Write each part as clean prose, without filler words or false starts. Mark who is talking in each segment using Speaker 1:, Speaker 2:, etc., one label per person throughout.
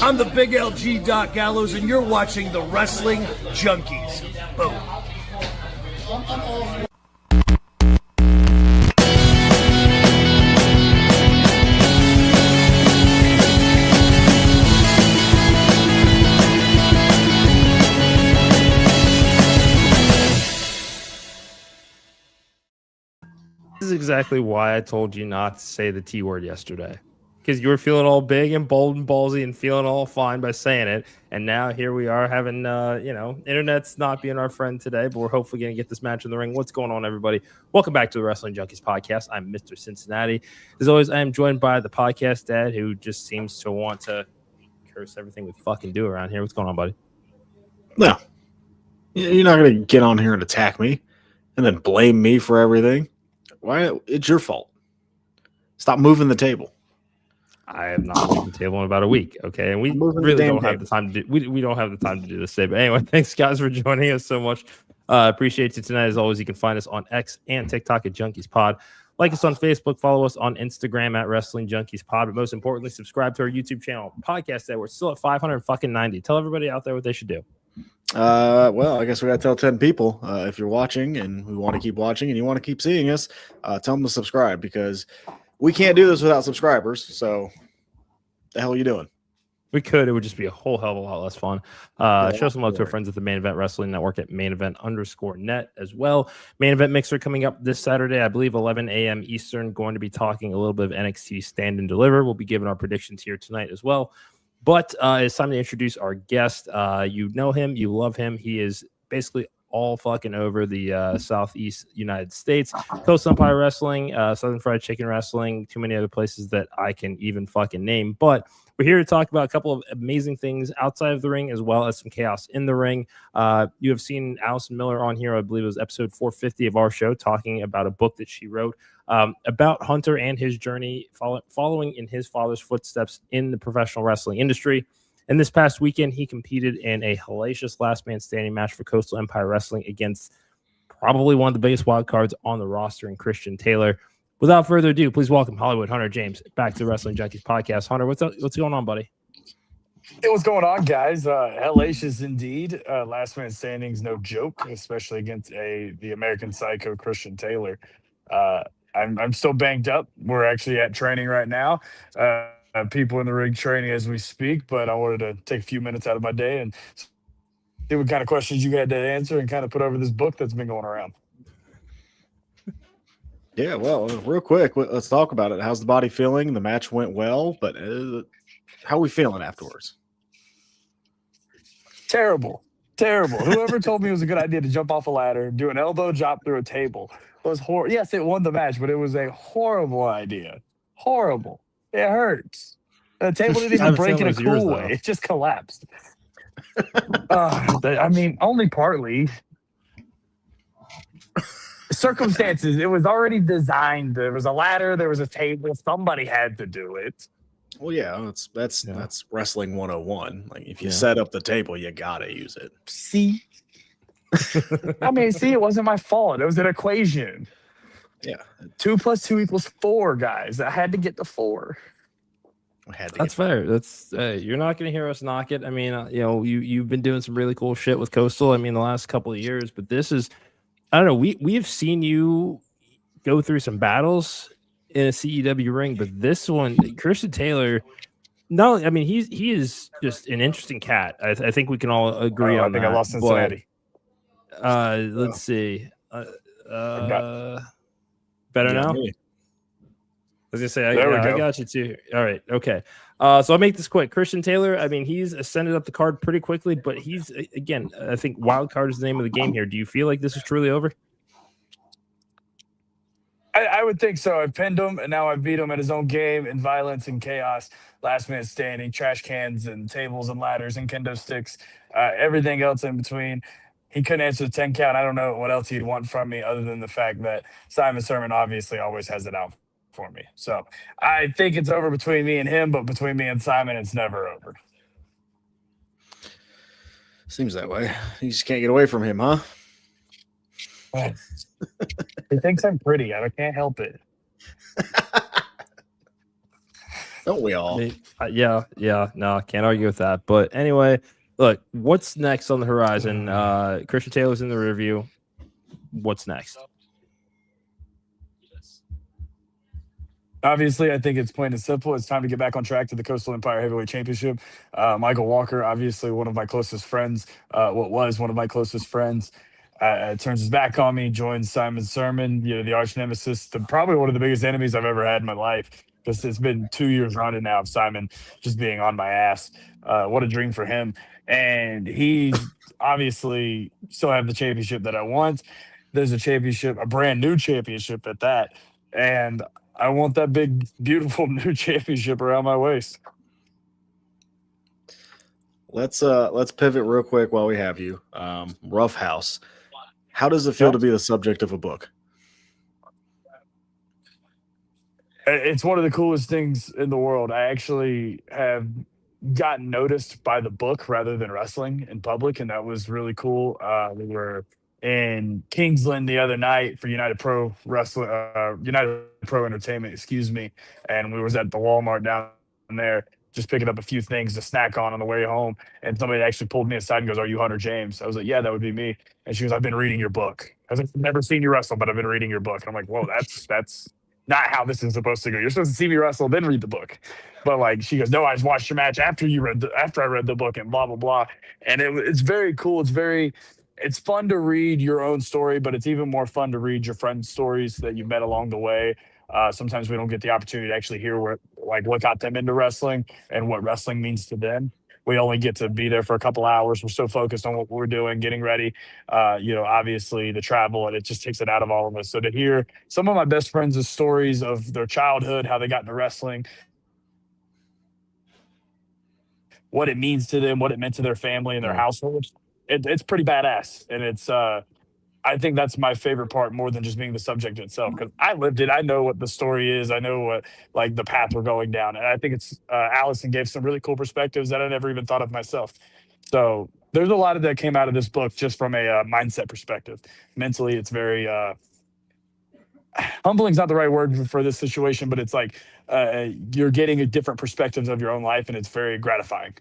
Speaker 1: I'm the Big LG Doc Gallows, and you're watching the Wrestling Junkies. Boom.
Speaker 2: This is exactly why I told you not to say the T word yesterday. Because you were feeling all big and bold and ballsy and feeling all fine by saying it. And now here we are having, internet's not being our friend today, but we're hopefully going to get this match in the ring. What's going on, everybody? Welcome back to the Wrestling Junkies Podcast. I'm Mr. Cincinnati. As always, I am joined by the podcast dad who just seems to want to curse everything we fucking do around here. What's going on, buddy?
Speaker 3: No. You're not going to get on here and attack me and then blame me for everything. Why? It's your fault. Stop moving the table.
Speaker 2: I have not moved the table in about a week, okay? And we really don't have the time to do we don't have the time to do this today. But anyway, thanks guys for joining us so much. Appreciate you tonight. As always, you can find us on X and TikTok at Junkies Pod. Like us on Facebook, follow us on Instagram at Wrestling Junkies Pod. But most importantly, subscribe to our YouTube channel, podcast that we're still at 590. Tell everybody out there what they should do.
Speaker 3: Well, I guess we got to tell 10 people if you're watching and we want to keep watching and you want to keep seeing us, tell them to subscribe because we can't do this without subscribers. So the hell are you doing?
Speaker 2: We could. It would just be a whole hell of a lot less fun. Show some love to our friends at the Main Event Wrestling Network at mainevent_net as well. Main Event Mixer coming up this Saturday, I believe 11 a.m. Eastern. Going to be talking a little bit of NXT Stand and Deliver. We'll be giving our predictions here tonight as well. But it's time to introduce our guest. You know him. You love him. He is basically all fucking over the Southeast United States. Coastal Empire Wrestling, Southern Fried Chicken Wrestling, too many other places that I can even fucking name. But we're here to talk about a couple of amazing things outside of the ring as well as some chaos in the ring. You have seen Allison Miller on here. I believe it was episode 450 of our show talking about a book that she wrote about Hunter and his journey following in his father's footsteps in the professional wrestling industry. And this past weekend, he competed in a hellacious last man standing match for Coastal Empire Wrestling against probably one of the biggest wild cards on the roster in Christian Taylor. Without further ado, please welcome Hollywood Hunter James back to the Wrestling Junkies Podcast. Hunter, what's up? What's going on, buddy?
Speaker 4: Hey, what's going on, guys? Hellacious indeed. Last man standing's no joke, especially against the American Psycho Christian Taylor. I'm still banged up. We're actually at training right now. People in the ring training as we speak, but I wanted to take a few minutes out of my day and see what kind of questions you had to answer and kind of put over this book that's been going around.
Speaker 3: Yeah, well, real quick, let's talk about it. How's the body feeling? The match went well, but how are we feeling afterwards?
Speaker 4: Terrible. Whoever told me it was a good idea to jump off a ladder, do an elbow drop through a table was horrible. Yes, it won the match, but it was a horrible idea. Horrible. It hurts. The table didn't even break in a cool way. It just collapsed. I mean, only partly. Circumstances. It was already designed. There was a ladder. There was a table. Somebody had to do it.
Speaker 3: Well, yeah, that's wrestling 101. Like if you set up the table, you gotta use it.
Speaker 4: See, it wasn't my fault. It was an equation.
Speaker 3: Yeah,
Speaker 4: 2 + 2 = 4, guys. I had to get the 4.
Speaker 2: That's fair. That's you're not going to hear us knock it. I mean, you've been doing some really cool shit with Coastal. I mean, the last couple of years, but this is, I don't know. We have seen you go through some battles in a CEW ring, but this one, Christian Taylor. No, I mean he is just an interesting cat. I think we can all agree on that.
Speaker 4: I lost Cincinnati.
Speaker 2: Let's see. Better now? I was gonna say, I got you too. All right, okay. So I'll make this quick. Christian Taylor, I mean, he's ascended up the card pretty quickly, but he's, again, I think wild card is the name of the game here. Do you feel like this is truly over?
Speaker 4: I would think so. I've pinned him, and now I've beat him at his own game in violence and chaos, last man standing, trash cans and tables and ladders and kendo sticks, everything else in between. He couldn't answer the 10 count. I don't know what else he'd want from me other than the fact that Simon Sermon obviously always has it out for me. So I think it's over between me and him, but between me and Simon, it's never over.
Speaker 3: Seems that way. You just can't get away from him, huh?
Speaker 4: He thinks I'm pretty. I can't help it.
Speaker 3: Don't we all?
Speaker 2: Yeah. No, can't argue with that. But anyway, look, what's next on the horizon? Christian Taylor's in the review. What's next?
Speaker 4: Obviously, I think it's plain and simple. It's time to get back on track to the Coastal Empire Heavyweight Championship. Michael Walker, obviously one of my closest friends, what was one of my closest friends, turns his back on me, joins Simon Sermon, the arch nemesis, probably one of the biggest enemies I've ever had in my life. Because it's been 2 years running now of Simon just being on my ass. What a dream for him. And he obviously still have the championship that I want. There's a championship, a brand new championship at that. And I want that big, beautiful new championship around my waist.
Speaker 3: Let's pivot real quick while we have you. Rough House. How does it feel to be the subject of a book?
Speaker 4: It's one of the coolest things in the world. I actually have gotten noticed by the book rather than wrestling in public, and that was really cool. We were in Kingsland the other night for United Pro Entertainment, excuse me, and we was at the Walmart down there just picking up a few things to snack on the way home, and somebody actually pulled me aside and goes, "Are you Hunter James?" I was like, "Yeah, that would be me." And she goes, "I've been reading your book." I was like, "I've never seen you wrestle, but I've been reading your book." And I'm like, "Whoa, that's not how this is supposed to go. You're supposed to see me wrestle, then read the book." But like, she goes, "No, I just watched your match after I read the book," and blah blah blah. And it's very cool. It's fun to read your own story, but it's even more fun to read your friends' stories that you met along the way. Sometimes we don't get the opportunity to actually hear what got them into wrestling and what wrestling means to them. We only get to be there for a couple hours. We're so focused on what we're doing, getting ready, obviously the travel, and it just takes it out of all of us. So to hear some of my best friends' stories of their childhood, how they got into wrestling, what it means to them, what it meant to their family and their households, it's pretty badass. And it's, I think that's my favorite part more than just being the subject itself, because I lived it. I know what the story is. I know what the path we're going down. And I think it's Allison gave some really cool perspectives that I never even thought of myself. So there's a lot of that came out of this book just from a mindset perspective. Mentally, it's very humbling's not the right word for this situation, but it's like you're getting a different perspectives of your own life, and it's very gratifying.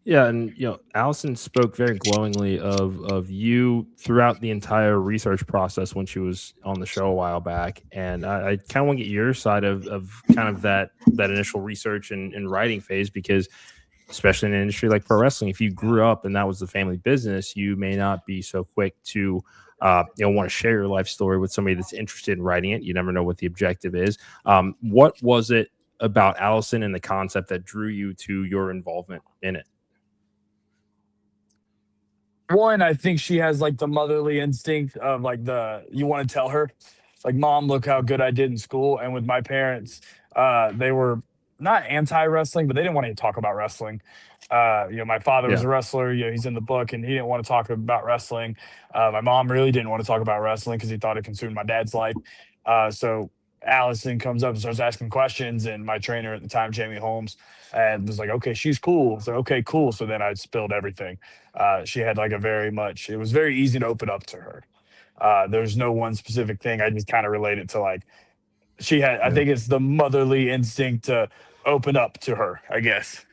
Speaker 2: Yeah, and Allison spoke very glowingly of you throughout the entire research process when she was on the show a while back, and I kind of want to get your side of kind of that initial research and writing phase, because especially in an industry like pro wrestling, if you grew up and that was the family business, you may not be so quick to want to share your life story with somebody that's interested in writing it. You never know what the objective is. What was it about Allison and the concept that drew you to your involvement in it?
Speaker 4: One, I think she has the motherly instinct of you want to tell her, "Mom, look how good I did in school." And with my parents, they were not anti-wrestling, but they didn't want to talk about wrestling. My father was a wrestler. He's in the book, and he didn't want to talk about wrestling. My mom really didn't want to talk about wrestling because he thought it consumed my dad's life. So Allison comes up and starts asking questions, and my trainer at the time, Jamie Holmes, and was like, "Okay, she's cool." So okay, cool. So then I spilled everything. She had it was very easy to open up to her. There's no one specific thing. I just kind of relate it to she had, I think it's the motherly instinct to open up to her, I guess.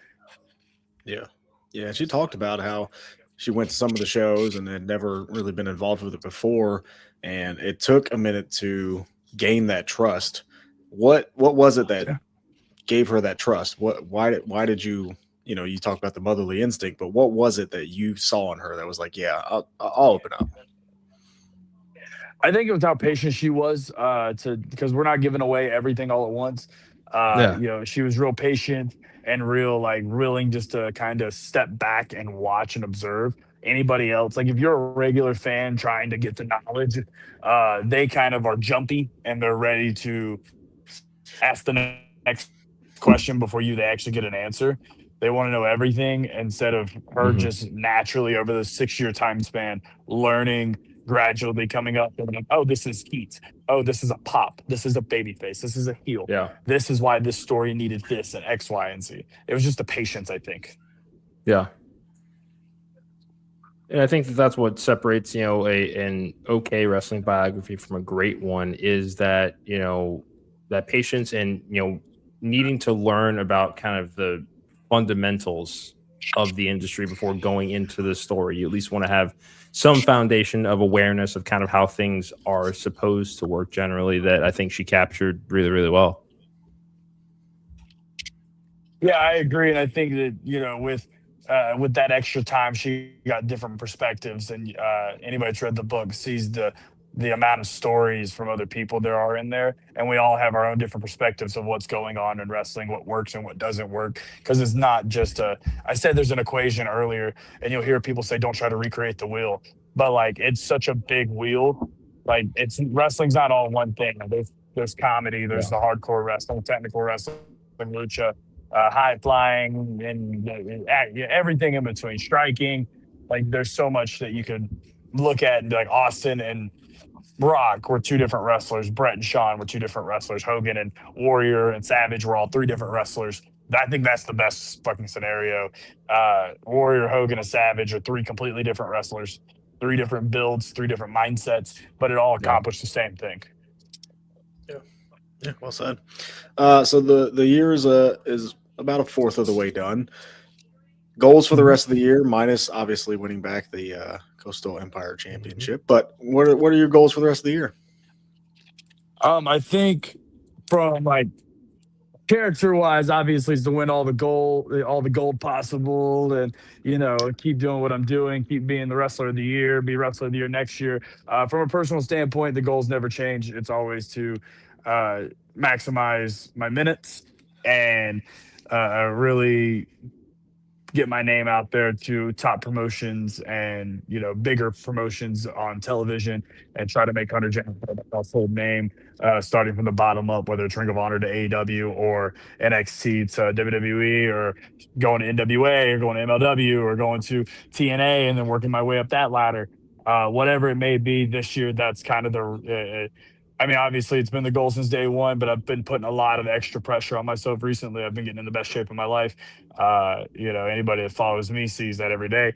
Speaker 3: Yeah. Yeah. She talked about how she went to some of the shows and had never really been involved with it before. And it took a minute to gain that trust. What was it that gave her that trust? Why did you, you talk about the motherly instinct, but what was it that you saw in her that was like, yeah, I'll open up?
Speaker 4: I think it was how patient she was because we're not giving away everything all at once. She was real patient and real willing just to kind of step back and watch and observe anybody else. If you're a regular fan trying to get the knowledge, they kind of are jumpy and they're ready to ask the next question before they actually get an answer. They want to know everything instead of her just naturally over the 6-year time span learning, gradually coming up and oh, this is heat. Oh, this is a pop. This is a baby face. This is a heel.
Speaker 2: Yeah.
Speaker 4: This is why this story needed this and X, Y, and Z. It was just the patience, I think.
Speaker 2: Yeah. And I think that's what separates, an okay wrestling biography from a great one is that, that patience and, needing to learn about kind of the fundamentals of the industry before going into the story. You at least want to have some foundation of awareness of kind of how things are supposed to work generally, that I think she captured really, really well.
Speaker 4: Yeah, I agree, and I think that with that extra time, she got different perspectives, and anybody that's read the book sees the amount of stories from other people there are in there, and we all have our own different perspectives of what's going on in wrestling, what works and what doesn't work, because it's not just I said there's an equation earlier, and you'll hear people say don't try to recreate the wheel, but like it's such a big wheel, like wrestling's not all one thing. There's comedy, there's the hardcore wrestling, technical wrestling, lucha, high flying, and everything in between, striking. Like there's so much that you could look at and be like Austin and Brock were two different wrestlers. Brett and Shawn were two different wrestlers. Hogan and Warrior and Savage were all three different wrestlers. I think that's the best fucking scenario. Warrior, Hogan, and Savage are three completely different wrestlers, three different builds, three different mindsets, but it all accomplished the same thing.
Speaker 3: Yeah, well said. So the year is about a fourth of the way done. Goals for the rest of the year, minus obviously winning back the Coastal Empire Championship. But what are your goals for the rest of the year?
Speaker 4: I think from like character wise, obviously is to win all the gold possible, and keep doing what I'm doing, keep being the wrestler of the year, be wrestler of the year next year. From a personal standpoint, the goals never change. It's always to maximize my minutes and really get my name out there to top promotions and bigger promotions on television, and try to make Hunter James a household name, starting from the bottom up, whether it's Ring of Honor to AEW or NXT to WWE, or going to NWA or going to MLW or going to TNA and then working my way up that ladder. Whatever it may be this year, that's kind of obviously it's been the goal since day one, but I've been putting a lot of extra pressure on myself recently. I've been getting in the best shape of my life. Anybody that follows me sees that every day.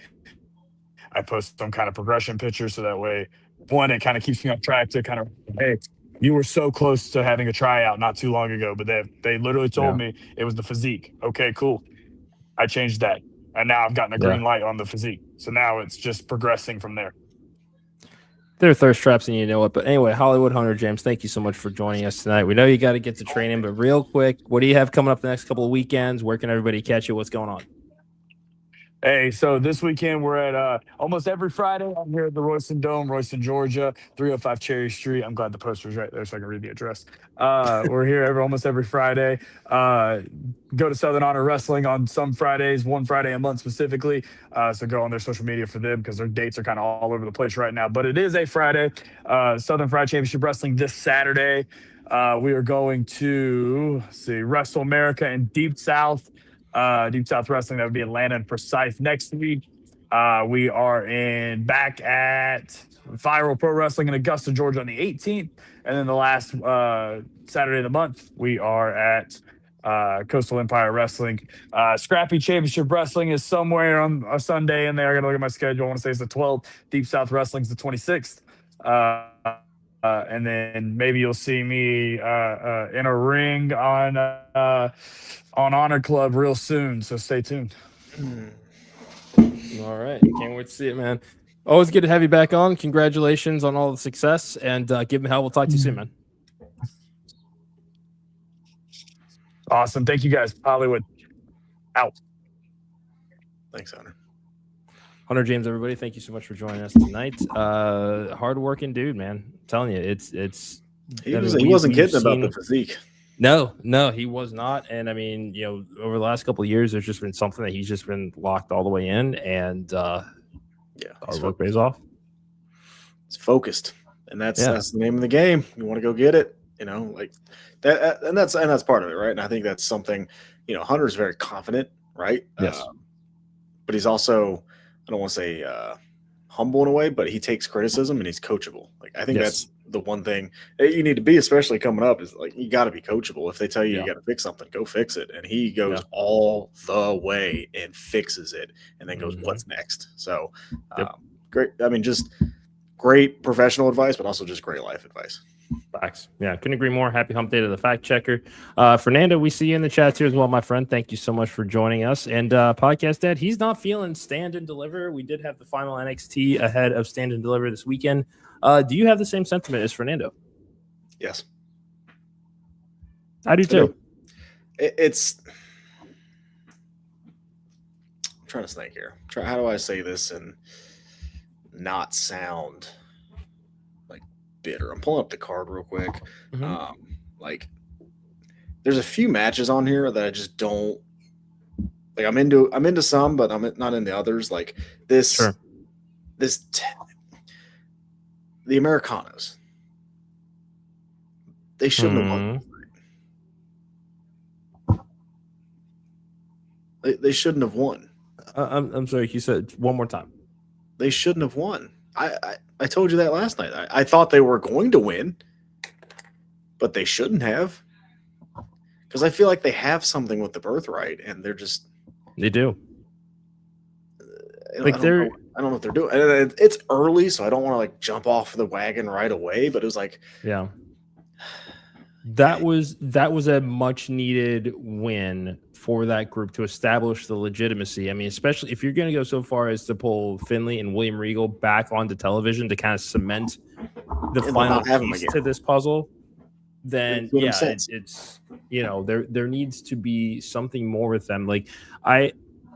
Speaker 4: I post some kind of progression picture, so that way, one, it kind of keeps me on track to kind of, hey, you were so close to having a tryout not too long ago, but they literally told me it was the physique. Okay, cool. I changed that, and now I've gotten a green light on the physique. So now it's just progressing from there.
Speaker 2: They're thirst traps, and you know it. But anyway, Hollywood Hunter James, thank you so much for joining us tonight. We know you got to get to training, but real quick, what do you have coming up the next couple of weekends? Where can everybody catch you? What's going on?
Speaker 4: Hey, so this weekend we're at almost every Friday. I'm here at the Royston Dome, Royston, Georgia, 305 Cherry Street. I'm glad the poster's right there so I can read the address. We're here almost every Friday. Go to Southern Honor Wrestling on some Fridays, one Friday a month specifically. So go on their social media for them, because their dates are kind of all over the place right now. But it is a Friday. Southern Fried Championship Wrestling this Saturday. We are going to Wrestle America in Deep South. Deep South Wrestling, that would be Atlanta and Forsyth next week. We are back at Viral Pro Wrestling in Augusta, Georgia on the 18th. And then the last Saturday of the month, we are at Coastal Empire Wrestling. Scrappy Championship Wrestling is somewhere on a Sunday in there. I got to look at my schedule. I want to say it's the 12th. Deep South Wrestling is the 26th. And then maybe you'll see me in a ring on Honor Club real soon. So stay tuned.
Speaker 2: All right. Can't wait to see it, man. Always good to have you back on. Congratulations on all the success, and give them hell. We'll talk to you soon, man.
Speaker 4: Awesome. Thank you, guys. Hollywood out.
Speaker 3: Thanks, Hunter.
Speaker 2: Hunter James, everybody, thank you so much for joining us tonight. Hard-working dude, man. I'm telling you,
Speaker 3: he wasn't kidding about the physique.
Speaker 2: No, he was not. And I mean, over the last couple of years, there's just been something that he's just been locked all the way in, and hard work pays off.
Speaker 3: It's focused, and that's the name of the game. You want to go get it, like that, and that's part of it, right? And I think that's something. Hunter's very confident, right?
Speaker 2: Yes,
Speaker 3: but he's also, I don't want to say humble in a way, but he takes criticism and he's coachable. Like I think that's the one thing that you need to be, especially coming up, is like you got to be coachable. If they tell you you got to fix something, go fix it. And he goes all the way and fixes it, and then goes, "What's next?" So great. I mean, just great professional advice, but also just great life advice.
Speaker 2: Facts. Yeah, couldn't agree more. Happy hump day to the fact checker. Fernando, we see you in the chat here as well, my friend. Thank you so much for joining us. And Podcast Dad, he's not feeling stand and deliver. We did have the final NXT ahead of stand and deliver this weekend. Do you have the same sentiment as Fernando?
Speaker 3: Yes.
Speaker 2: I do too.
Speaker 3: It's I'm trying to think here. How do I say this and not sound like bitter? I'm pulling up the card real quick. Like, there's a few matches on here that I just don't like. I'm into some, but I'm not into others. Like this,
Speaker 2: Sure.
Speaker 3: The Americanos. They shouldn't have won. They shouldn't have won.
Speaker 2: I'm sorry. You said one more time.
Speaker 3: They shouldn't have won. I told you that last night. I thought they were going to win, but they shouldn't have. Because I feel like they have something with the birthright, and they're just.
Speaker 2: They do.
Speaker 3: I don't know what they're doing. It's early, so I don't want to like jump off the wagon right away. But it was like,
Speaker 2: yeah, that was a much needed win for that group to establish the legitimacy. I mean, especially if you're going to go so far as to pull Finley and William Regal back onto television to kind of cement the final piece to this puzzle, then yeah, it's there needs to be something more with them. Like I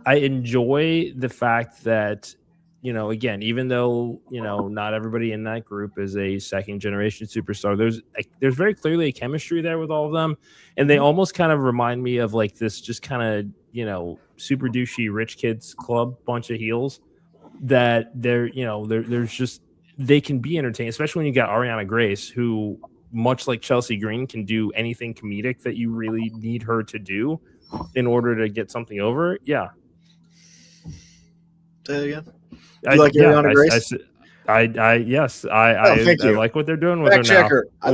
Speaker 2: enjoy the fact that, again, even though, not everybody in that group is a second generation superstar, there's very clearly a chemistry there with all of them. And they almost kind of remind me of like this just kind of, super douchey rich kids club bunch of heels that there's just, they can be entertaining, especially when you got Ariana Grace, who much like Chelsea Green can do anything comedic that you really need her to do in order to get something over. Yeah.
Speaker 3: Say it again. You like Ariana Grace?
Speaker 2: Yes. I like what they're doing with her
Speaker 3: checker.
Speaker 2: now. I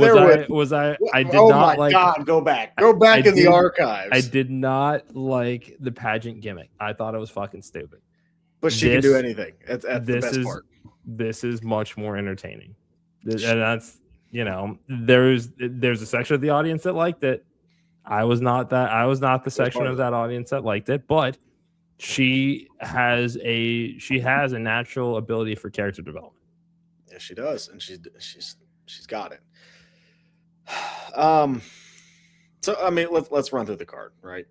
Speaker 2: did
Speaker 3: oh
Speaker 2: not
Speaker 3: my
Speaker 2: like.
Speaker 3: God, go back in the archives.
Speaker 2: I did not like the pageant gimmick. I thought it was fucking stupid.
Speaker 3: But she can do anything. That's the best part.
Speaker 2: This is much more entertaining, and that's there's a section of the audience that liked it. I was not the section of that audience that liked it, but she has a natural ability for character development.
Speaker 3: Yeah, she does, and she's got it. So I mean, let's run through the card, right?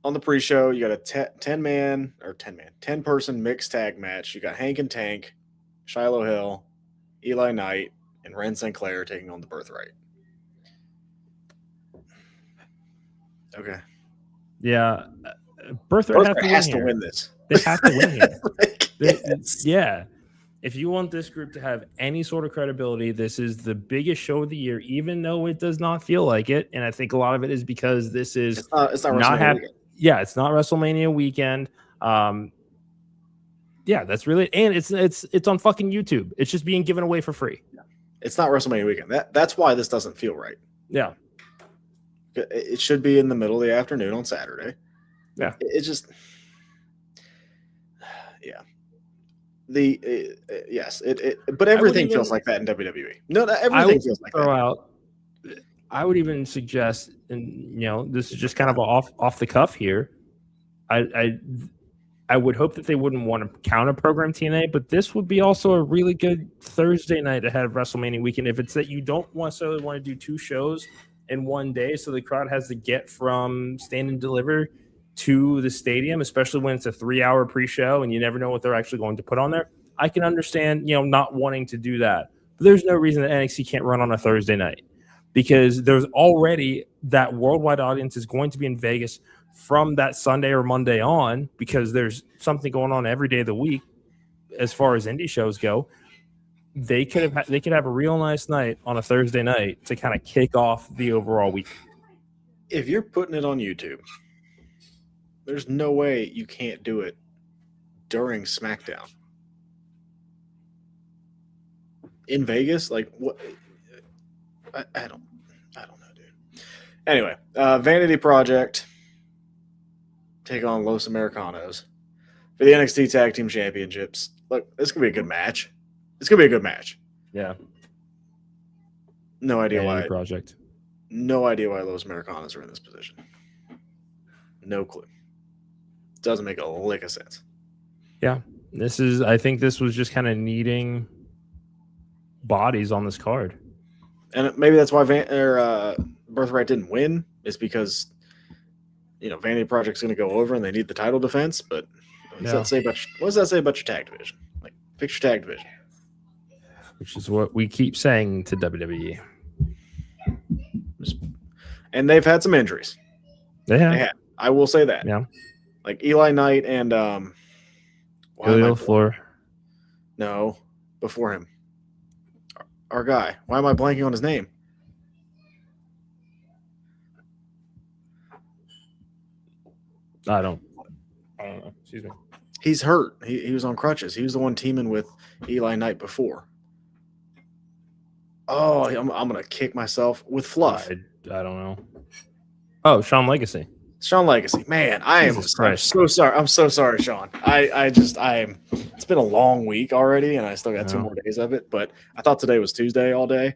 Speaker 3: On the pre-show, you got a 10-person mixed tag match. You got Hank and Tank, Shiloh Hill, Eli Knight, and Ren Sinclair taking on the Birthright. Okay.
Speaker 2: Yeah. Birthright
Speaker 3: has to win this.
Speaker 2: They have to win here.
Speaker 3: Yes.
Speaker 2: Yeah. If you want this group to have any sort of credibility, this is the biggest show of the year, even though it does not feel like it. And I think a lot of it is because this is
Speaker 3: it's not happening.
Speaker 2: Yeah, it's not WrestleMania weekend. Yeah, that's really, and it's on fucking YouTube. It's just being given away for free.
Speaker 3: It's not WrestleMania weekend. That's why this doesn't feel right.
Speaker 2: Yeah.
Speaker 3: It should be in the middle of the afternoon on Saturday.
Speaker 2: Yeah.
Speaker 3: It just, yeah. Yes. But everything feels like that in WWE. No, everything feels like that.
Speaker 2: I would even suggest, and this is just kind of off the cuff here. I would hope that they wouldn't want to counter program TNA, but this would be also a really good Thursday night ahead of WrestleMania weekend. If it's that you don't necessarily want to do two shows in one day, so the crowd has to get from Stand and Deliver to the stadium, especially when it's a 3-hour pre-show and you never know what they're actually going to put on there. I can understand, not wanting to do that. But there's no reason that NXT can't run on a Thursday night, because there's already that worldwide audience is going to be in Vegas from that Sunday or Monday on, because there's something going on every day of the week as far as indie shows go. They could have a real nice night on a Thursday night to kind of kick off the overall week.
Speaker 3: If you're putting it on YouTube, there's no way you can't do it during SmackDown in Vegas. Like what? I don't know, dude. Anyway, Vanity Project take on Los Americanos for the NXT Tag Team Championships. Look, this could be a good match. It's gonna be a good match.
Speaker 2: Yeah.
Speaker 3: No idea
Speaker 2: vanity
Speaker 3: why.
Speaker 2: project.
Speaker 3: No idea why Los Americanos are in this position. No clue. Doesn't make a lick of sense.
Speaker 2: Yeah, I think this was just kind of needing bodies on this card.
Speaker 3: And maybe that's why Birthright didn't win, is because Vanity Project's going to go over and they need the title defense. But what does that say about your tag division? Like, fix your tag division.
Speaker 2: Which is what we keep saying to WWE.
Speaker 3: And they've had some injuries.
Speaker 2: They have.
Speaker 3: I will say that.
Speaker 2: Yeah.
Speaker 3: Like Eli Knight and
Speaker 2: LaFleur.
Speaker 3: No, before him. Our guy. Why am I blanking on his name?
Speaker 2: I don't know. Excuse me.
Speaker 3: He's hurt. He was on crutches. He was the one teaming with Eli Knight before. Oh, I'm going to kick myself with Fluff.
Speaker 2: I don't know. Oh, Sean Legacy.
Speaker 3: Sean Legacy. Man, I'm so sorry. I'm so sorry, Sean. It's been a long week already, and I still got 2 more days of it, but I thought today was Tuesday all day.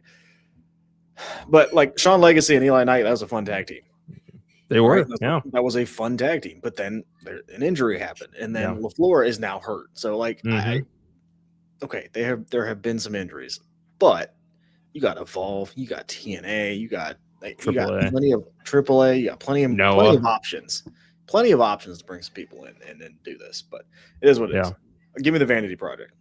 Speaker 3: But like Sean Legacy and Eli Knight, that was a fun tag team.
Speaker 2: They were,
Speaker 3: right? That was a fun tag team. But then an injury happened, and then LaFleur is now hurt. So like, there have been some injuries, but you got Evolve, you got TNA, you got plenty of AAA, you got plenty of options. Plenty of options to bring some people in and then do this. But it is what it is. Give me the Vanity Project.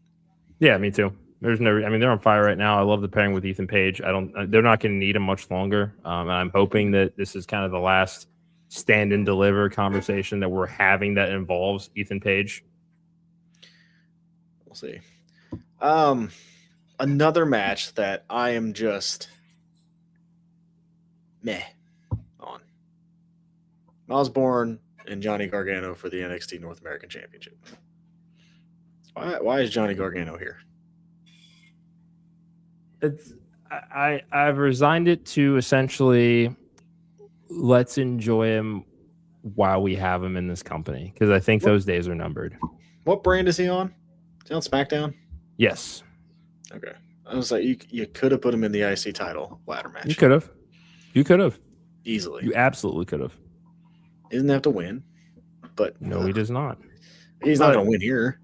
Speaker 2: Yeah, me too. They're on fire right now. I love the pairing with Ethan Page. They're not going to need him much longer. And I'm hoping that this is kind of the last stand and deliver conversation that we're having that involves Ethan Page.
Speaker 3: We'll see. Another match that I am just meh on. Osborne and Johnny Gargano for the NXT North American Championship. Why is Johnny Gargano here?
Speaker 2: I've resigned it to essentially let's enjoy him while we have him in this company, because I think those days are numbered.
Speaker 3: What brand is he on? Is he on SmackDown?
Speaker 2: Yes.
Speaker 3: Okay. I was like, you could have put him in the IC title ladder match.
Speaker 2: You could have.
Speaker 3: Easily.
Speaker 2: You absolutely could have.
Speaker 3: He doesn't have to win, but
Speaker 2: no, he does not.
Speaker 3: He's not going to win here.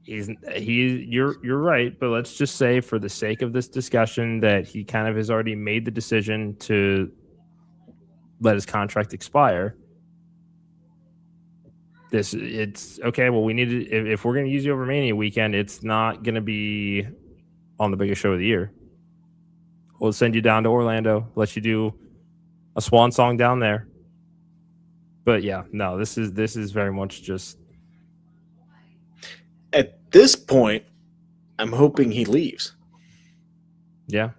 Speaker 2: You're right, but let's just say for the sake of this discussion that he kind of has already made the decision to let his contract expire. It's okay. Well, we need to, if we're going to use you over Mania weekend, it's not going to be on the biggest show of the year. We'll send you down to Orlando, let you do a swan song down there. But yeah, no, this is very much just.
Speaker 3: At this point, I'm hoping he leaves.
Speaker 2: Yeah,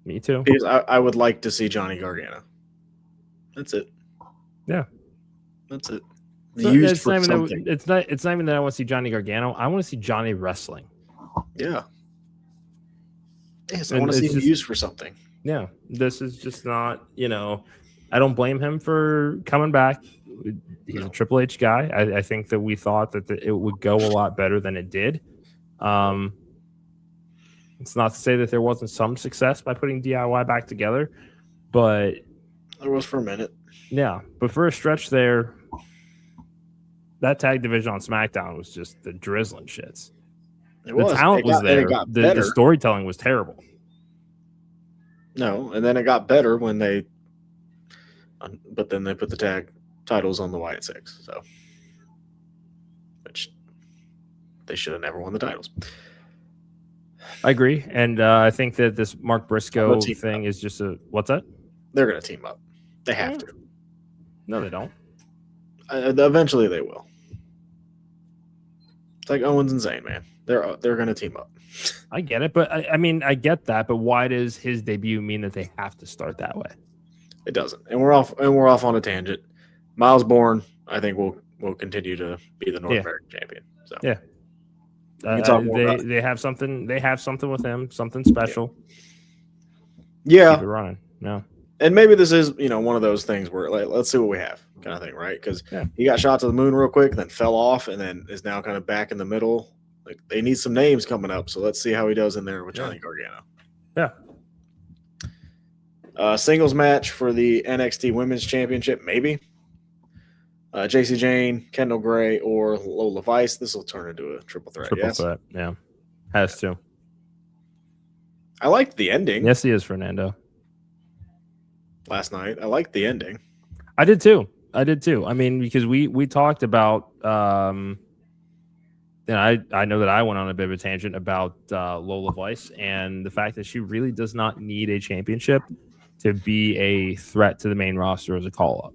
Speaker 2: me too.
Speaker 3: Because I would like to see Johnny Gargano. That's it.
Speaker 2: Yeah,
Speaker 3: that's it.
Speaker 2: It's not even that I want to see Johnny Gargano. I want to see Johnny wrestling.
Speaker 3: Yeah. Yes, I want to see him used for something.
Speaker 2: Yeah, this is just not. I don't blame him for coming back. He's a Triple H guy. I think that we thought that it would go a lot better than it did. It's not to say that there wasn't some success by putting DIY back together, but
Speaker 3: there was for a minute.
Speaker 2: Yeah, but for a stretch there, that tag division on SmackDown was just the drizzling shits. The talent was there. The storytelling was terrible.
Speaker 3: No, and then it got better when but then they put the tag titles on the Wyatt Six, so which they should have never won the titles.
Speaker 2: I agree, and I think that this Mark Briscoe thing is just what's that?
Speaker 3: They're going to team up. They have to.
Speaker 2: No, they don't.
Speaker 3: Eventually, they will. It's like Owens and Zayn, man. They're going to team up.
Speaker 2: I get it, but I get that. But why does his debut mean that they have to start that way?
Speaker 3: It doesn't, and we're off on a tangent. Miles Bourne, I think, will continue to be the North American champion. So
Speaker 2: yeah, they have something. They have something with him, something special.
Speaker 3: Yeah,
Speaker 2: keep it running. No.
Speaker 3: And maybe this is, one of those things where let's see what we have kind of thing, right? Because he got shot to the moon real quick, then fell off, and then is now kind of back in the middle. Like they need some names coming up, so let's see how he does in there with Johnny Gargano.
Speaker 2: Yeah.
Speaker 3: Singles match for the NXT Women's Championship, maybe. JC Jane, Kendall Gray, or Lola Vice. This will turn into a triple threat.
Speaker 2: Triple
Speaker 3: yes?
Speaker 2: threat, yeah. Has to.
Speaker 3: I liked the ending.
Speaker 2: Yes, he is, Fernando.
Speaker 3: Last night. I liked the ending.
Speaker 2: I did too. I mean, because we talked about I know that I went on a bit of a tangent about Lola Vice and the fact that she really does not need a championship to be a threat to the main roster as a call-up.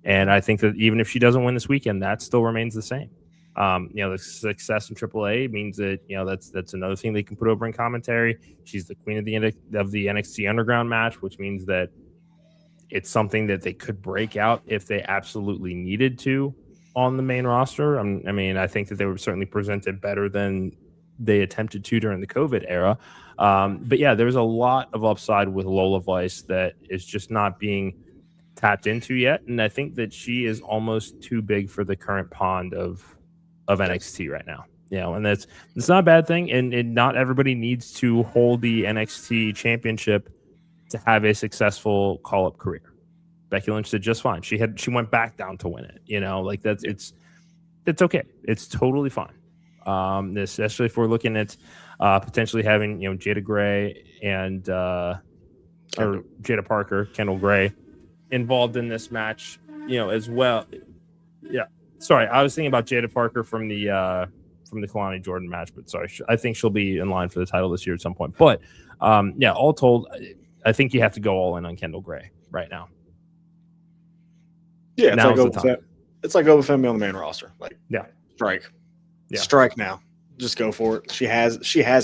Speaker 2: And I think that even if she doesn't win this weekend, that still remains the same. The success in AAA means that that's another thing they can put over in commentary. She's the queen of the NXT Underground match, which means that it's something that they could break out if they absolutely needed to on the main roster. I mean, I think that they were certainly presented better than they attempted to during the COVID era. But yeah, there's a lot of upside with Lola Vice that is just not being tapped into yet. And I think that she is almost too big for the current pond of NXT right now. And it's not a bad thing. And not everybody needs to hold the NXT championship to have a successful call-up career. Becky Lynch did just fine. She went back down to win it. It's okay. It's totally fine. Especially if we're looking at potentially having Jada Gray and or Jada Parker, Kendall Gray involved in this match, as well. Yeah. Sorry, I was thinking about Jada Parker from the Kalani Jordan match, but sorry, I think she'll be in line for the title this year at some point. But all told, I think you have to go all in on Kendall Gray right now.
Speaker 3: Yeah, it's like Obafemi on the main roster. Like,
Speaker 2: yeah,
Speaker 3: strike now. Just go for it. She has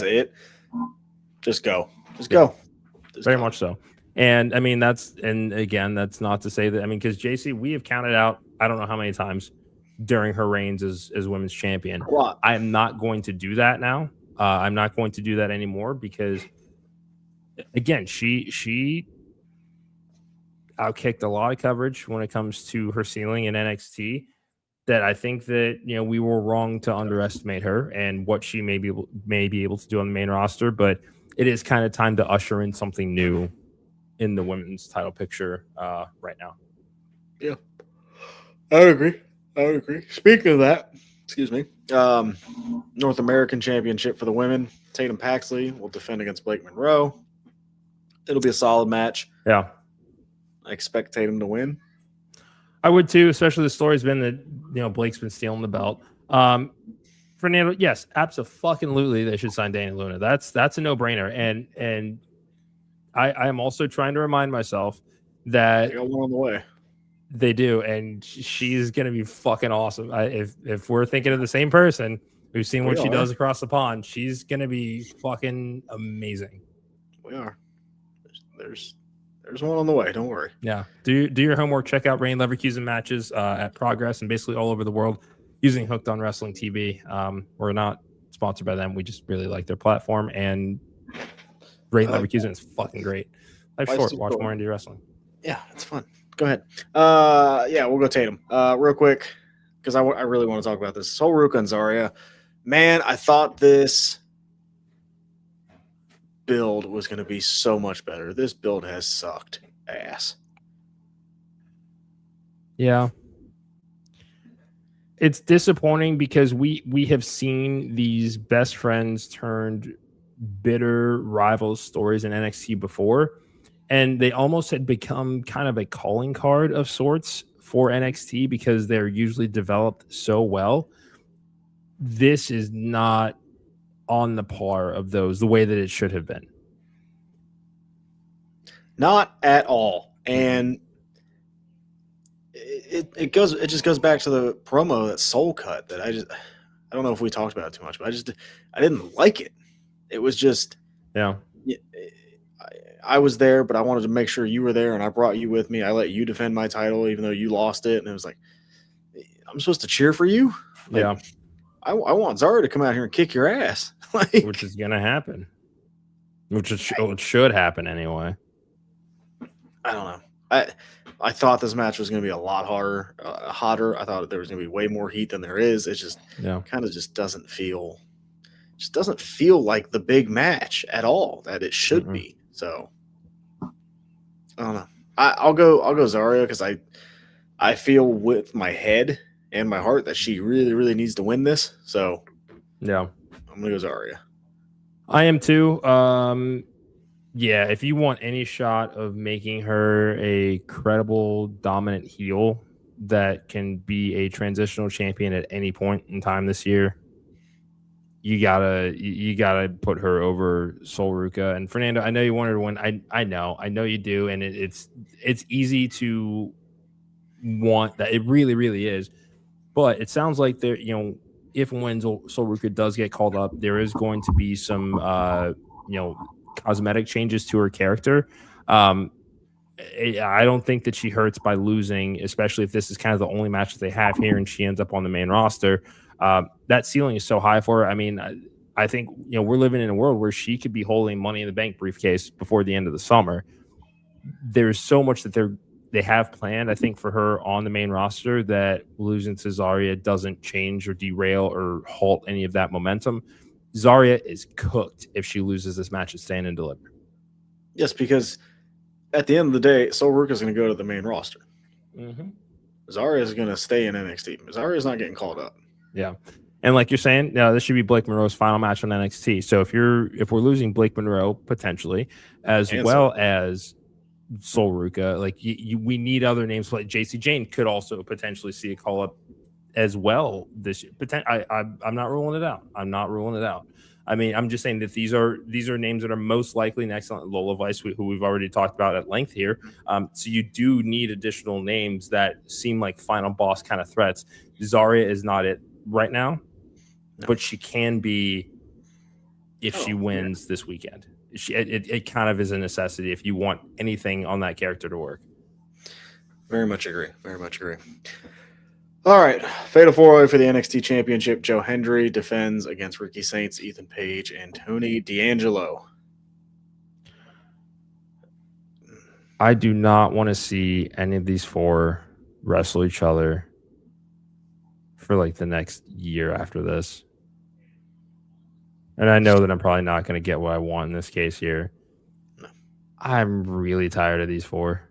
Speaker 3: it. Just go. Go.
Speaker 2: Very much so. And I mean, that's not to say that, because JC, we have counted out, I don't know how many times during her reigns as women's champion. I am not going to do that now. I'm not going to do that anymore because, again, she outkicked a lot of coverage when it comes to her ceiling in NXT. That I think that we were wrong to underestimate her and what she may be able to do on the main roster. But it is kind of time to usher in something new in the women's title picture right now.
Speaker 3: Yeah, I would agree. Speaking of that, excuse me, North American Championship for the women. Tatum Paxley will defend against Blake Monroe. It'll be a solid match.
Speaker 2: Yeah.
Speaker 3: I expect Tatum to win.
Speaker 2: I would too, especially the story's been that Blake's been stealing the belt. Fernando, yes, absolutely they should sign Dana Luna. That's a no-brainer. And I am also trying to remind myself that
Speaker 3: they got one on the way.
Speaker 2: They do, and she's gonna be fucking awesome. If we're thinking of the same person, we've seen what she does across the pond. She's gonna be fucking amazing.
Speaker 3: We are. There's one on the way. Don't worry.
Speaker 2: Yeah. Do your homework. Check out Rain Leverkusen matches at Progress and basically all over the world using Hooked on Wrestling TV. We're not sponsored by them. We just really like their platform, and Rain Leverkusen is fucking great. Life's short. Watch more indie wrestling.
Speaker 3: Yeah, it's fun. Go ahead. We'll go Tatum. Real quick, because I really want to talk about this. Whole Ruka and Zarya. Man, I thought this build was going to be so much better. This build has sucked ass.
Speaker 2: Yeah. It's disappointing because we have seen these best friends turned bitter rival stories in NXT before, and they almost had become kind of a calling card of sorts for NXT because they're usually developed so well. This is not on the par of those the way that it should have been.
Speaker 3: Not at all. And it just goes back to the promo that Soul cut that I don't know if we talked about it too much, but I didn't like it. It was just,
Speaker 2: yeah.
Speaker 3: I was there, but I wanted to make sure you were there, and I brought you with me. I let you defend my title, even though you lost it. And it was like, I'm supposed to cheer for you? Like,
Speaker 2: yeah.
Speaker 3: I want Zarya to come out here and kick your ass.
Speaker 2: Which is going to happen. Which should happen anyway.
Speaker 3: I don't know. I thought this match was going to be a lot hotter. I thought there was going to be way more heat than there is. It just kind of just doesn't feel like the big match at all that it should be. So I don't know. I'll go Zarya because I feel with my head and my heart that she really, really needs to win this. So
Speaker 2: Yeah,
Speaker 3: I'm gonna go Zarya.
Speaker 2: I am too. Yeah, if you want any shot of making her a credible, dominant heel that can be a transitional champion at any point in time this year, you gotta put her over Sol Ruca. And Fernando, I know you wanted to win. I know you do, and it's easy to want that. It really, really is. But it sounds like there, if and when Sol Ruca does get called up, there is going to be some cosmetic changes to her character. I don't think that she hurts by losing, especially if this is kind of the only match that they have here and she ends up on the main roster. That ceiling is so high for her. I mean, I think we're living in a world where she could be holding Money in the Bank briefcase before the end of the summer. There's so much that they have planned, I think, for her on the main roster that losing to Zarya doesn't change or derail or halt any of that momentum. Zarya is cooked if she loses this match at Stand and Deliver.
Speaker 3: Yes, because at the end of the day, Sol Ruca is going to go to the main roster.
Speaker 2: Mm-hmm.
Speaker 3: Zarya is going to stay in NXT. Zarya is not getting called up.
Speaker 2: Yeah. And like you're saying, this should be Blake Monroe's final match on NXT. So if we're losing Blake Monroe potentially, as Sol Ruca, like we need other names. Like JC Jane could also potentially see a call up as well this year. I'm not ruling it out. I mean, I'm just saying that these are names that are most likely next on Lola Vice, who we've already talked about at length here. So you do need additional names that seem like final boss kind of threats. Zarya is not it right now, but she can be if she wins this weekend. It kind of is a necessity if you want anything on that character to work.
Speaker 3: Very much agree. All right. Fatal 4-way for the NXT Championship. Joe Hendry defends against Ricky Saints, Ethan Page, and Tony D'Angelo.
Speaker 2: I do not want to see any of these four wrestle each other for like the next year after this. And I know that I'm probably not going to get what I want in this case here.
Speaker 3: No.
Speaker 2: I'm really tired of these four.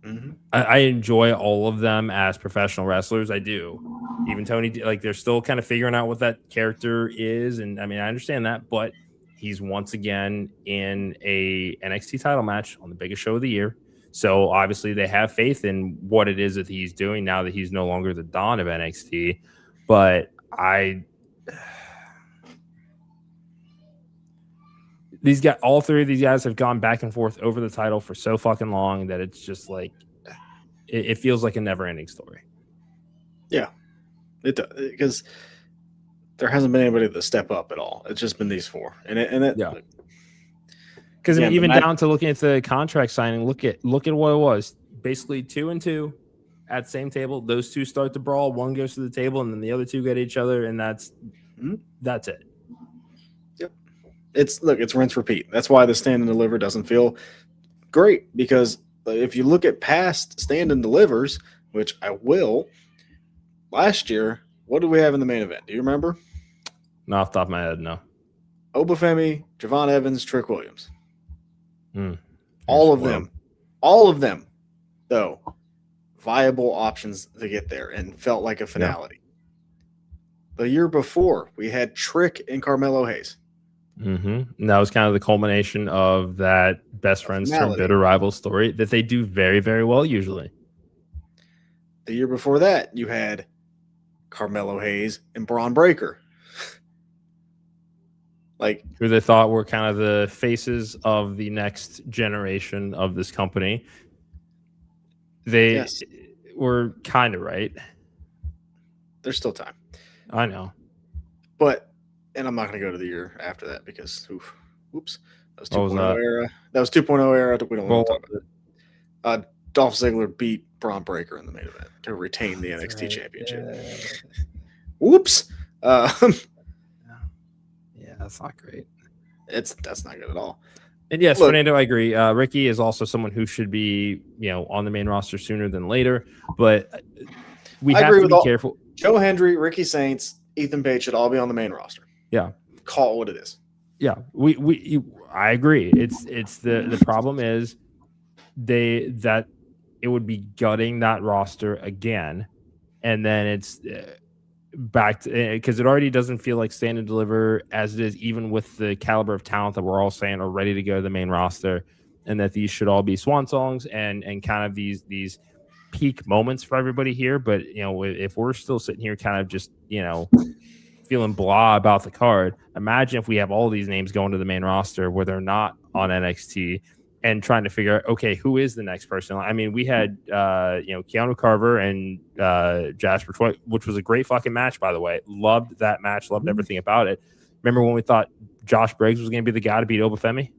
Speaker 3: Mm-hmm.
Speaker 2: I enjoy all of them as professional wrestlers. I do. Even Tony, like they're still kind of figuring out what that character is. And I mean, I understand that, but he's once again in a NXT title match on the biggest show of the year. So obviously they have faith in what it is that he's doing now that he's no longer the Don of NXT. But all three of these guys have gone back and forth over the title for so fucking long that it's just like it feels like a never-ending story.
Speaker 3: Yeah, it does, because there hasn't been anybody to step up at all. It's just been these four,
Speaker 2: Because even down to looking at the contract signing, look at what it was. Basically 2-2 at the same table. Those two start to brawl. One goes to the table, and then the other two get each other, and that's it.
Speaker 3: Yep. It's rinse repeat. That's why the Stand and Deliver doesn't feel great, because if you look at past Stand and Delivers, which I will, last year, what did we have in the main event? Do you remember?
Speaker 2: Not off the top of my head, no.
Speaker 3: Obafemi, Javon Evans, Trick Williams. All of them, though, viable options to get there and felt like a finality. Yeah. The year before, we had Trick and Carmelo Hayes.
Speaker 2: And that was kind of the culmination of that best friends turn bitter rival story that they do very, very well usually.
Speaker 3: The year before that, you had Carmelo Hayes and Braun Breaker.
Speaker 2: Who they thought were kind of the faces of the next generation of this company. They were kind of right.
Speaker 3: There's still time.
Speaker 2: I know.
Speaker 3: And I'm not going to go to the year after that because, whoops, that was
Speaker 2: 2.0
Speaker 3: era. That was 2.0 era. We don't want to talk about it. Dolph Ziggler beat Braun Breaker in the main event to retain the NXT Championship. Yeah. Whoops.
Speaker 2: Yeah, that's not great.
Speaker 3: That's not good at all.
Speaker 2: And yes, Fernando, I agree. Ricky is also someone who should be, on the main roster sooner than later. But we have to be careful.
Speaker 3: Joe Hendry, Ricky Saints, Ethan Page should all be on the main roster.
Speaker 2: Yeah,
Speaker 3: call it what it is.
Speaker 2: Yeah, I agree. It's the problem is that it would be gutting that roster again, and then it's back to, because it already doesn't feel like stand and deliver as it is, even with the caliber of talent that we're all saying are ready to go to the main roster, and that these should all be swan songs and kind of these peak moments for everybody here. But if we're still sitting here kind of just feeling blah about the card, imagine if we have all these names going to the main roster where they're not on NXT and trying to figure out, okay, who is the next person? I mean, we had Keanu Carver and Jasper Troy, which was a great fucking match, by the way. Loved that match, loved everything about it. Remember when we thought Josh Briggs was going to be the guy to beat Obafemi?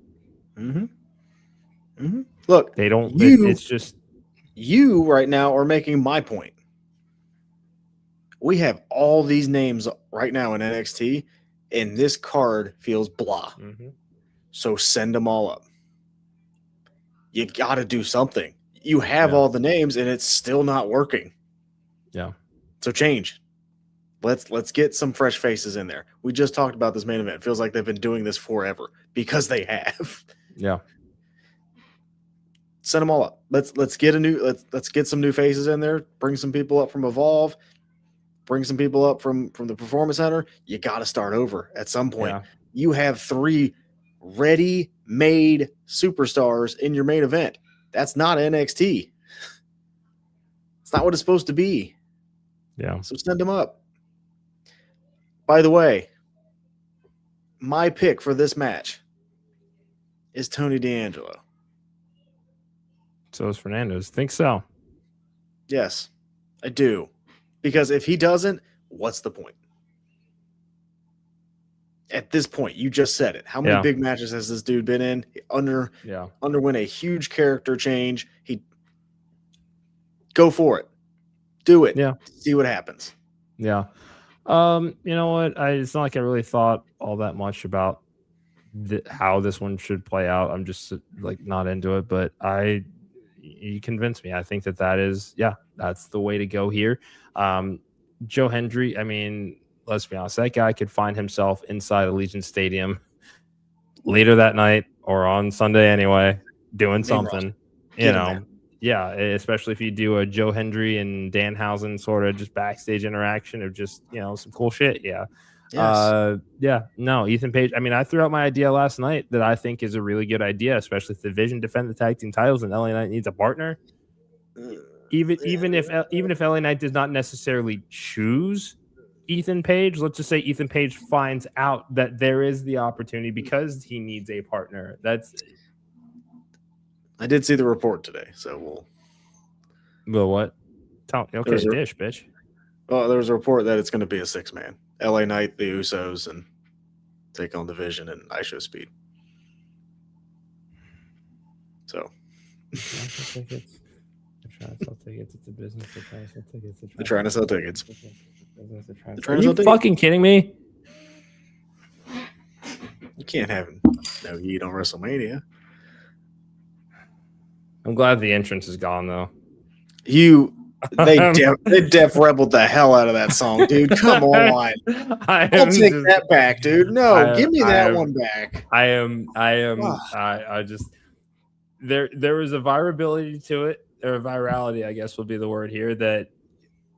Speaker 3: Look,
Speaker 2: they don't. It's just
Speaker 3: you right now are making my point. We have all these names right now in NXT, and this card feels blah. So send them all up. You got to do something. You have all the names, and it's still not working.
Speaker 2: Yeah.
Speaker 3: So change. Let's get some fresh faces in there. We just talked about this main event. It feels like they've been doing this forever because they have.
Speaker 2: Yeah.
Speaker 3: Send them all up. Let's get some new faces in there. Bring some people up from Evolve. Bring some people up from the Performance Center. You got to start over at some point.
Speaker 2: Yeah.
Speaker 3: You have 3 ready-made superstars in your main event. That's not NXT. It's not what it's supposed to be.
Speaker 2: Yeah.
Speaker 3: So send them up. By the way, my pick for this match is Tony D'Angelo.
Speaker 2: So is Fernandez. Think so.
Speaker 3: Yes, I do. Because if he doesn't, what's the point? At this point, you just said it. How many big matches has this dude been in? He underwent a huge character change. He go for it. Do it.
Speaker 2: Yeah.
Speaker 3: See what happens.
Speaker 2: Yeah. You know what? It's not like I really thought all that much about how this one should play out. I'm just like not into it, but you convinced me. I think that is, that's the way to go here. Joe Hendry, I mean, let's be honest, that guy could find himself inside Allegiant Stadium later that night or on Sunday anyway, doing something, Yeah, especially if you do a Joe Hendry and Danhausen sort of just backstage interaction of just, some cool shit. Yeah.
Speaker 3: Yes.
Speaker 2: No, Ethan Page. I mean, I threw out my idea last night that I think is a really good idea, especially if the Division defend the tag team titles and LA Knight needs a partner. Even if LA Knight does not necessarily choose Ethan Page, let's just say Ethan Page finds out that there is the opportunity because he needs a partner.
Speaker 3: I did see the report today, so
Speaker 2: Well, what? Okay, dish, bitch.
Speaker 3: Well, there was a report that it's going to be a 6-man. LA Knight, the Usos, and take on Division and ISHO Speed. So.
Speaker 2: They're trying to sell tickets. It's a business. They're trying to sell tickets.
Speaker 3: They're trying to sell tickets.
Speaker 2: Are you fucking kidding me?
Speaker 3: You can't have no heat on WrestleMania.
Speaker 2: I'm glad the entrance is gone, though.
Speaker 3: They def rebelled the hell out of that song, dude. Come on. I'll take that back, dude. No, give me that one back.
Speaker 2: I just there was a virability to it, or virality, I guess would be the word here, that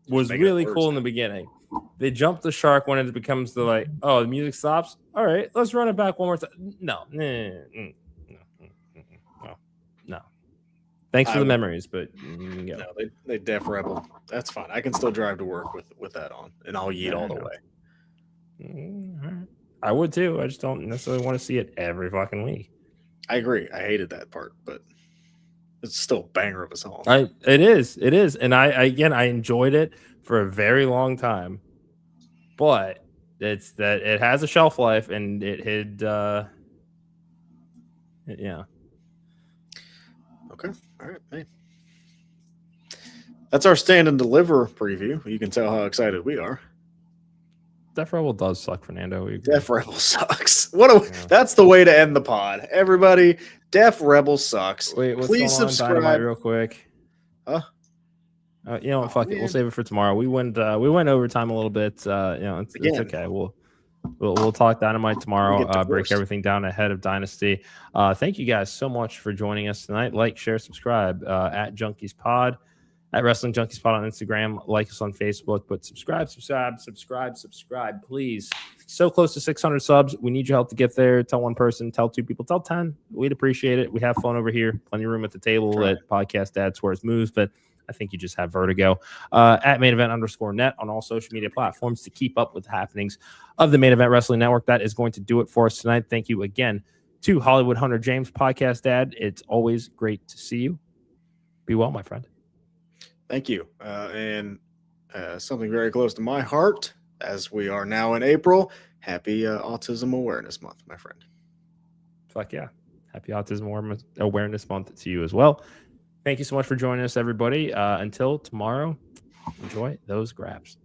Speaker 2: was really cool in the beginning. They jumped the shark when it becomes the the music stops. All right, let's run it back one more time. No. Thanks for the memories, but
Speaker 3: no, they def rebel. That's fine. I can still drive to work with that on, and I'll yeet all the way.
Speaker 2: I would too. I just don't necessarily want to see it every fucking week.
Speaker 3: I agree. I hated that part, but it's still a banger of a song.
Speaker 2: It is, and I enjoyed it for a very long time, but it's that it has a shelf life, and it had, yeah.
Speaker 3: Okay. All right, man. That's our stand and deliver preview. You can tell how excited we are.
Speaker 2: Def Rebel does suck, Fernando.
Speaker 3: Def Rebel sucks. That's the way to end the pod. Everybody, Def Rebel sucks.
Speaker 2: Wait,
Speaker 3: please subscribe
Speaker 2: Dynamite real quick.
Speaker 3: Huh?
Speaker 2: Fuck it. We'll save it for tomorrow. We went overtime a little bit. It's okay. We'll talk Dynamite tomorrow.
Speaker 3: We'll
Speaker 2: Break everything down ahead of Dynasty. Thank you guys so much for joining us tonight. Like, share, subscribe at Junkies Pod, at Wrestling Junkies Pod on Instagram. Like us on Facebook. But subscribe, please. So close to 600 subs. We need your help to get there. Tell one person, tell two people, tell 10. We'd appreciate it. We have fun over here. Plenty of room at the table. Let Podcast Dad swear his moves, but I think you just have vertigo. At main event _ net on all social media platforms to keep up with the happenings of the Main Event Wrestling Network. That is going to do it for us tonight. Thank you again to Hollywood Hunter James, Podcast Dad. It's always great to see you. Be well, my friend.
Speaker 3: Thank you. And something very close to my heart, as we are now in April. Happy Autism Awareness Month, my friend.
Speaker 2: Fuck yeah. Happy Autism Awareness Month to you as well. Thank you so much for joining us, everybody. Until tomorrow, enjoy those grabs.